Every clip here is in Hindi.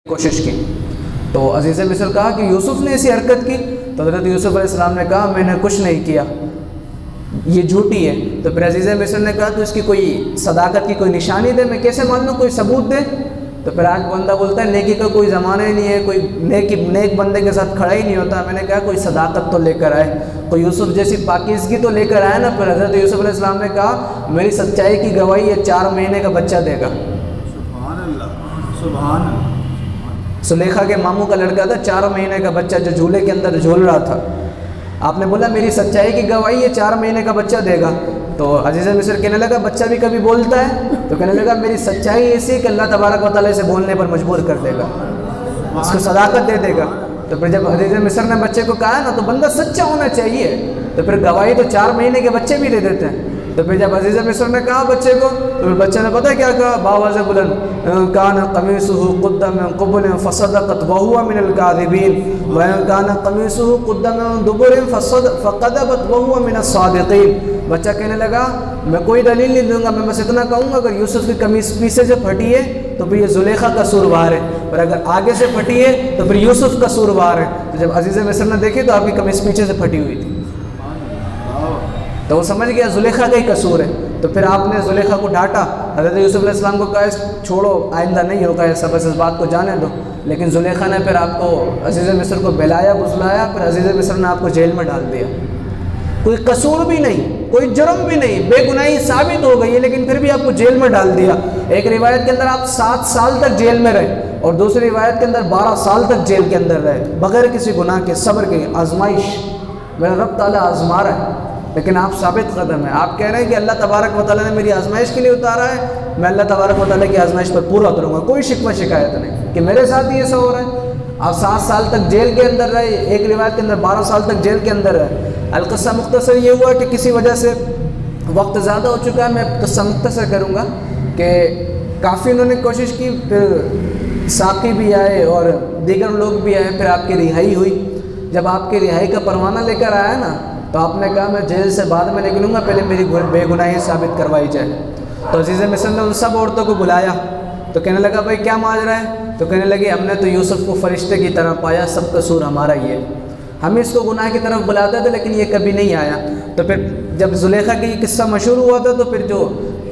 कोशिश की। तो अजीज़ मिस्र कहा कि यूसुफ ने ऐसी हरकत की, तो हज़रत यूसुफ अलैहिस्सलाम ने कहा मैंने कुछ नहीं किया, ये झूठी है। तो फिर अजीज़ मिस्र ने कहा तो इसकी कोई सदाकत की कोई निशानी दे, मैं कैसे मान लूँ, कोई सबूत दे। तो फिर आज बंदा बोलता है नेकी का कोई ज़माना ही नहीं है, कोई नेक बंदे के साथ खड़ा ही नहीं होता। मैंने कहा कोई सदाकत तो लेकर आए, कोई यूसुफ जैसी पाकीज़गी तो लेकर आए ना। फिर हज़रत यूसुफ अलैहिस्सलाम ने कहा मेरी सच्चाई की गवाही ये 4 महीने का बच्चा देगा। सुभान अल्लाह, सुभान अल्लाह। सुलेखा के मामू का लड़का था, 4 महीने का बच्चा जो झूले के अंदर झूल रहा था। आपने बोला मेरी सच्चाई की गवाही ये 4 महीने का बच्चा देगा। तो अजीज़ मिस्र कहने लगा बच्चा भी कभी बोलता है? तो कहने लगा मेरी सच्चाई ऐसी कि अल्लाह तबारक व तआला इसे बोलने पर मजबूर कर देगा, इसको सदाकत दे देगा। तो फिर जब अजीज़ मिस्र ने बच्चे को कहा ना, तो बंदा सच्चा होना चाहिए, तो फिर गवाही तो 4 महीने के बच्चे भी दे देते हैं। तो फिर जब अजीज़ मिस्र ने कहा बच्चे को, तो फिर बच्चे ने पता क्या कहा, बावाज़ बुलंद कान कमीसुहु कुद्दा मिन क़ुबुल फ़सदक़त व हुवा मिनल काज़िबीन व कान कमीसुहु कुद्दा मिन दुबुर फ़क़दबत व हुवा मिनस सादिक़ीन। बच्चा कहने लगा मैं कोई दलील नहीं दूंगा, मैं बस इतना कहूँगा अगर यूसुफ की कमीज़ पीछे से फटी है तो फिर ये जुलेखा का कसूरवार है, और अगर आगे से फटी है तो फिर यूसुफ का कसूरवार है। तो जब अजीज़ मिस्र ने देखी तो आपकी कमीज़ पीछे से फटी हुई थी, तो वो समझ गया जुलेखा का ही कसूर है। तो फिर आपने जुलेखा को डांटा, हज़रत यूसुफ अलैहिस्सलाम को कहा छोड़ो आइंदा नहीं होगा ऐसा, बस इस बात को जाने दो। लेकिन जुलेखा ने फिर आपको अजीज़ मिस्र को बहलाया फुसलाया, फिर अजीज़ मिस्र ने आपको जेल में डाल दिया। कोई कसूर भी नहीं, कोई जुर्म भी नहीं, बेगुनाही साबित हो गई है, लेकिन फिर भी आपको जेल में डाल दिया। एक रिवायत के अंदर आप 7 साल तक जेल में रहे, और दूसरी रिवायत के अंदर 12 साल तक जेल के अंदर रहे, बगैर किसी गुनाह के, सब्र के, आजमाइश। मेरा रब ताला आजमा रहा है, लेकिन आप साबित कदम है। आप कह रहे हैं कि अल्लाह तबारक व तआला ने मेरी आजमाइश के लिए उतारा है, मैं अल्लाह तबारक व तआला की आजमाइश पर पूरा उतरूँगा, कोई शिकवा शिकायत नहीं कि मेरे साथ ही ऐसा हो रहा है। आप 7 साल तक जेल के अंदर रहे, एक रिवायत के अंदर 12 साल तक जेल के अंदर रहे। अलक़स्सा मुख्तसर ये हुआ कि किसी वजह से वक्त ज़्यादा हो चुका है, मैं क़स्सा मुख्तसर करूँगा कि काफ़ी उन्होंने कोशिश की, फिर साक़ी भी आए और दीगर लोग भी आए, फिर आपकी रिहाई हुई। जब आपकी रिहाई का परवाना लेकर आया ना, तो आपने कहा मैं जेल से बाद में निकलूँगा, पहले मेरी बेगुनाही साबित करवाई जाए। तो अजीज़ मिस्र ने उन सब औरतों को बुलाया, तो कहने लगा भाई क्या माजरा है? तो कहने लगी हमने तो यूसुफ को फ़रिश्ते की तरह पाया, सब कसूर हमारा ही है, हम इसको गुनाह की तरफ बुलाते थे लेकिन ये कभी नहीं आया। तो फिर जब जुलेखा की किस्सा मशहूर हुआ था, तो फिर जो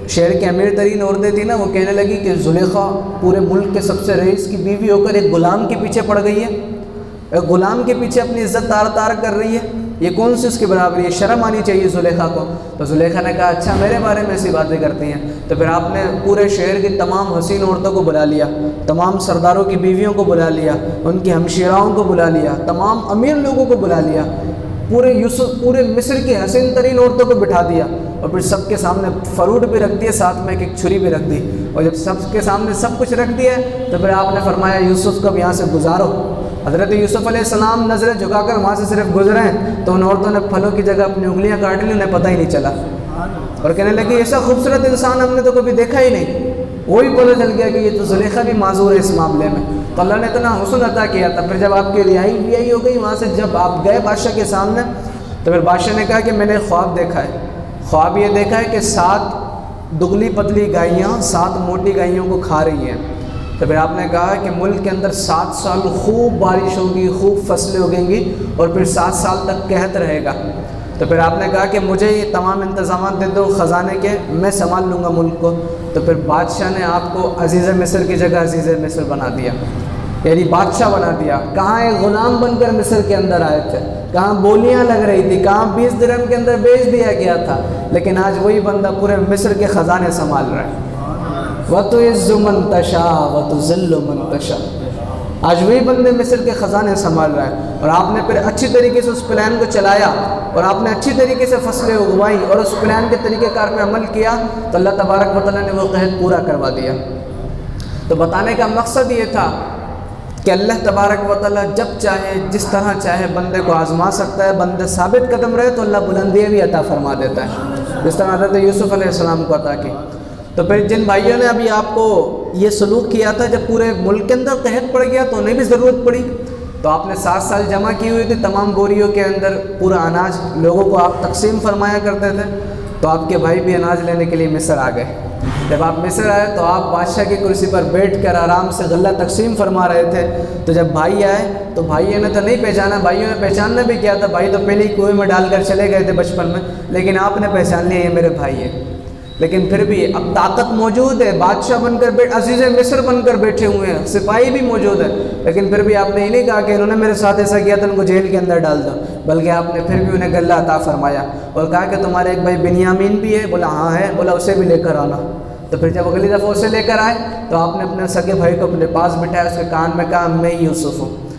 शहर की अमीर तरीन औरतें थी ना, वो कहने लगी कि जुलेखा पूरे मुल्क के सबसे रईस की बीवी होकर एक ग़ुलाम के पीछे पड़ गई है, एक ग़ुलाम के पीछे अपनी इज़्ज़त तार तार कर रही है, ये कौन सी उसकी बराबरी है, शर्म आनी चाहिए जुलेखा को। तो जुलेखा ने कहा अच्छा मेरे बारे में ऐसी बातें करती हैं। तो फिर आपने पूरे शहर की तमाम हसीन औरतों को बुला लिया, तमाम सरदारों की बीवियों को बुला लिया, उनकी हमशीराओं को बुला लिया, तमाम अमीर लोगों को बुला लिया, पूरे मिस्र की हसीन तरीन औरतों को बिठा दिया, और फिर सबके सामने फ़रूट भी रख दिया, साथ में एक छुरी भी रख दी। और जब सबके सामने सब कुछ रख दिया तो फिर आपने फरमाया यूसुफ को यहाँ से गुजारो। हज़रत यूसुफ अलैहिस्सलाम नज़रें झुकाकर वहाँ से सिर्फ गुजरे हैं, तो उन औरतों ने फलों की जगह अपनी उंगलियाँ काट ली, उन्हें पता ही नहीं चला, और कहने लगी ऐसा खूबसूरत इंसान हमने तो कभी देखा ही नहीं। वही पता चल गया कि ये तो जुलेखा भी माजूर है इस मामले में। तो अल्लाह ने इतना हुस्न अता किया था। फिर जब आपकी रिहाई हो गई वहाँ से, जब आप गए बादशाह के सामने, तो फिर बादशाह ने कहा कि मैंने ख्वाब देखा है, ख्वाब ये देखा है कि 7 दुगली पतली गायें 7 मोटी गायों को खा रही हैं। तो फिर आपने कहा कि मुल्क के अंदर 7 साल खूब बारिश होगी, खूब फसलें उगेंगी, और फिर 7 साल तक कहत रहेगा। तो फिर आपने कहा कि मुझे ये तमाम इंतज़ाम दे दो ख़जाने के, मैं संभाल लूँगा मुल्क को। तो फिर बादशाह ने आपको अजीज़ मिस्र की जगह अजीज़ मिस्र बना दिया, यानी बादशाह बना दिया। कहाँ एक ग़ुलाम बनकर मिस्र के अंदर आए थे, कहाँ बोलियाँ लग रही थी, कहाँ 20 दिरहम के अंदर बेच दिया गया था, लेकिन आज वही बंदा पूरे मिस्र के ख़जाने संभाल रहा है। वतुइज़्ज़ु मन तशा वतुज़िल्लु मन तशा, आज वही बंदे मिस्र के ख़जाने संभाल रहा है। और आपने फिर अच्छी तरीके से उस प्लान को चलाया, और आपने अच्छी तरीके से फसलें उगवाई, और उस प्लान के तरीक़ेकार पर अमल किया, तो अल्लाह तबारक व तआला ने वो कहत पूरा करवा दिया। तो बताने का मकसद ये था कि अल्लाह तबारक व तआला जब चाहे जिस तरह चाहे बंदे को आज़मा सकता है। बंदे साबित कदम रहे तो अल्लाह बुलंदियाँ भी अता फरमा देता है, जिस तरह हज़रत यूसुफ अलैहिस्सलाम को अता की। तो फिर जिन भाइयों ने अभी आपको ये सलूक किया था, जब पूरे मुल्क के अंदर कहत पड़ गया तो उन्हें भी ज़रूरत पड़ी, तो आपने 7 साल जमा की हुई थी, तमाम बोरियों के अंदर पूरा अनाज लोगों को आप तकसीम फरमाया करते थे। तो आपके भाई भी अनाज लेने के लिए मिस्र आ गए। जब आप मिस्र आए तो आप बादशाह की कुर्सी पर बैठकर आराम से गल्ला तकसीम फरमा रहे थे। तो जब भाई आए तो भाइयों ने तो नहीं पहचाना, भाइयों ने पहचानना भी क्या था, भाई तो पहले ही कुएं में डालकर चले गए थे बचपन में, लेकिन आपने पहचान लिया ये मेरे भाई है। लेकिन फिर भी अब ताकत मौजूद है, बादशाह बनकर अजीज़ मिस्र बनकर बैठे हुए हैं, सिपाही भी मौजूद है, लेकिन फिर भी आपने ये नहीं कहा कि इन्होंने मेरे साथ ऐसा किया तो उनको जेल के अंदर डाल दो, बल्कि आपने फिर भी उन्हें गल्ला अता फरमाया और कहा कि तुम्हारे एक भाई बिन्यामीन भी है। बोला हाँ है। बोला उसे भी लेकर आना। तो फिर जब अगली दफ़ा उसे लेकर आए तो आपने अपने सगे भाई को अपने पास बिठाया, उसके कान में कहा मैं यूसुफ हूँ।